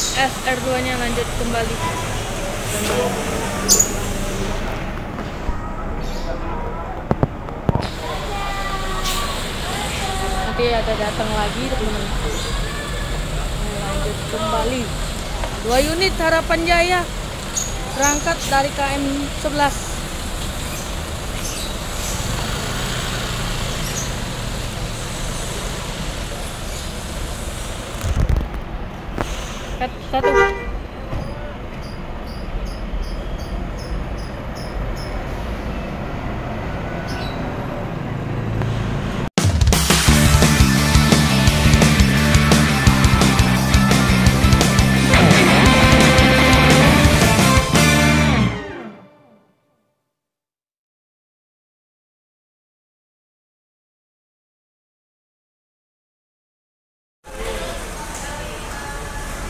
SR2 nya lanjut kembali. Nanti ada datang lagi teman-teman. Lanjut kembali. 2 unit Harapan Jaya berangkat dari KM 11. Satu.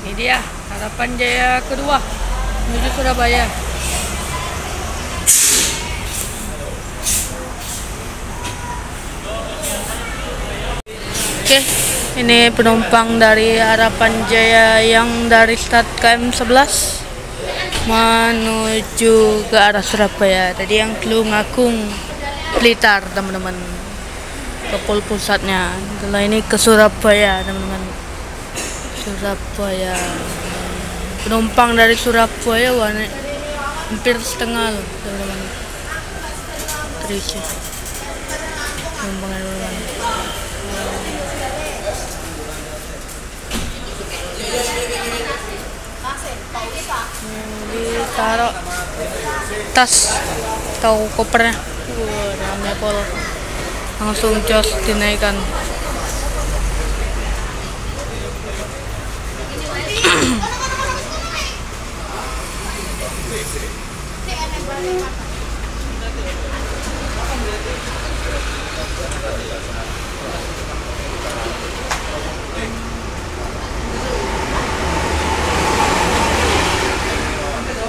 Ini dia Harapan Jaya kedua menuju Surabaya. Oke, ini penumpang dari Harapan Jaya yang dari start KM 11 menuju ke arah Surabaya. Tadi yang Tulungagung Blitar teman-teman, ke pusatnya. Setelah ini ke Surabaya teman-teman. Surabaya, penumpang dari Surabaya hampir setengah loh teman-teman. Terisi penumpang dari ditaruh tas atau kopernya. Rame pol, langsung jos dinaikkan.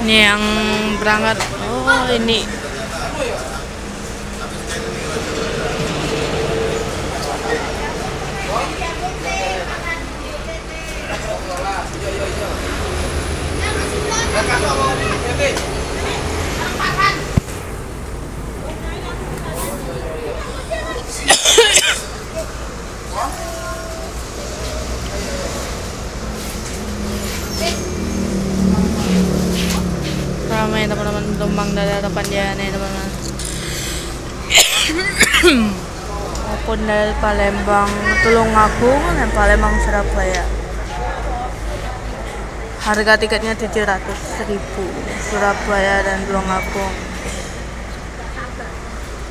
Ini yang berangkat. Oh, ini ramai teman-teman, penumpang dari Harapan Jaya nih teman-teman. Maupun dari Palembang, Tulungagung dan Palembang Surabaya. Harga tiketnya 700.000 Surabaya dan Tulungagung.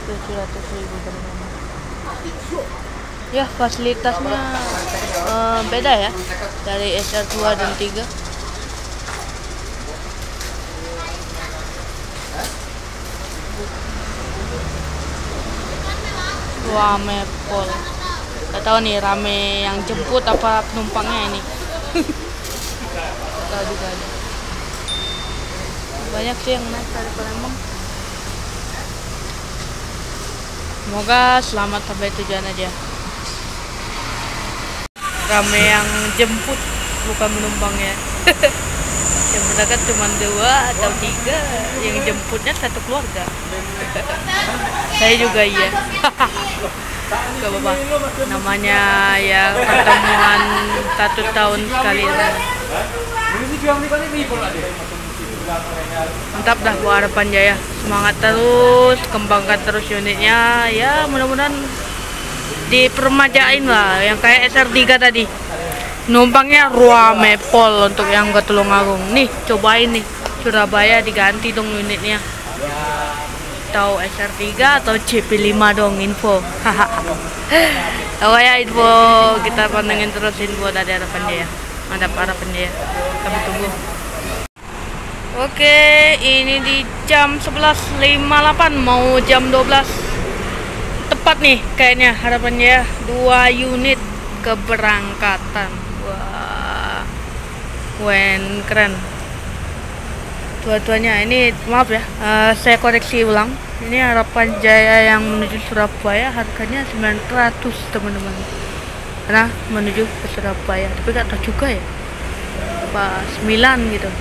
700.000 teman-teman. Ya, fasilitasnya beda ya dari SR2 dan 3. Rame pol. Gak tahu nih rame yang jemput apa penumpangnya ini. Tahu juga ada. Banyak sih yang naik dari Palembang. Semoga selamat sampai tujuan aja. Rame yang jemput bukan penumpangnya. Yang berangkat cuma 2 atau 3, yang jemputnya satu keluarga. Saya juga iya. Gak apa-apa, namanya ya pertemuan 1 tahun sekali. Mantap dah buat Harapan Jaya, semangat terus, kembangkan terus unitnya. Ya mudah-mudahan dipermajain lah, yang kayak SR3 tadi. Numpangnya rame pol untuk yang ke Tulungagung. Nih cobain nih, Surabaya diganti dong unitnya. Atau SR3 atau CP5 dong info. Oh ya, info kita pantengin terus info dari Harapan Jaya. Mantap Harapan Jaya, kami tunggu. Oke, ini di jam 11.58 mau jam 12 tepat nih kayaknya Harapan Jaya 2 unit keberangkatan. Wah, keren. Dua-duanya ini, maaf ya, saya koreksi ulang. Ini Harapan Jaya yang menuju Surabaya harganya 900 teman-teman, karena menuju ke Surabaya, tapi gak tahu juga ya apa 9 gitu.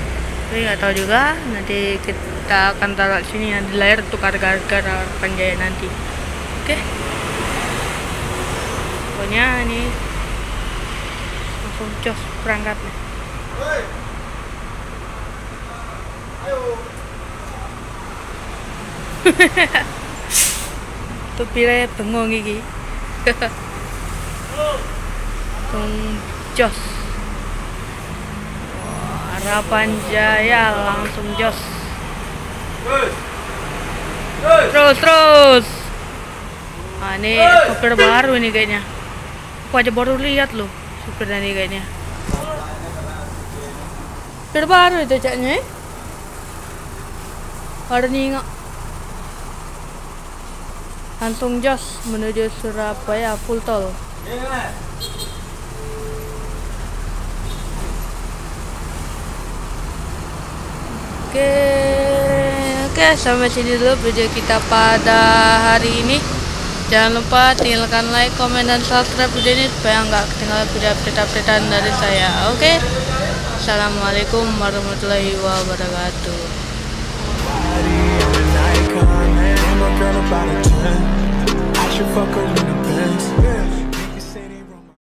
Tapi nggak tahu juga, nanti kita akan taruh sini di layar untuk harga-harga Panjaya nanti. Oke. Pokoknya ini langsung jos perangkatnya. Tupire bengong iki. Langsung jos. Harapan Jaya langsung jos. Terus. Nah, ini supir baru nih kayaknya. Aku aja baru lihat loh supirnya nih kayaknya. Supir baru itu caknya. Baru nengok. Langsung jos menuju Surabaya full tol. Oke, sampai sini dulu video kita pada hari ini. Jangan lupa tinggalkan like, komen, dan subscribe video ini supaya nggak ketinggalan video update-updatean dari saya. Oke, assalamualaikum warahmatullahi wabarakatuh.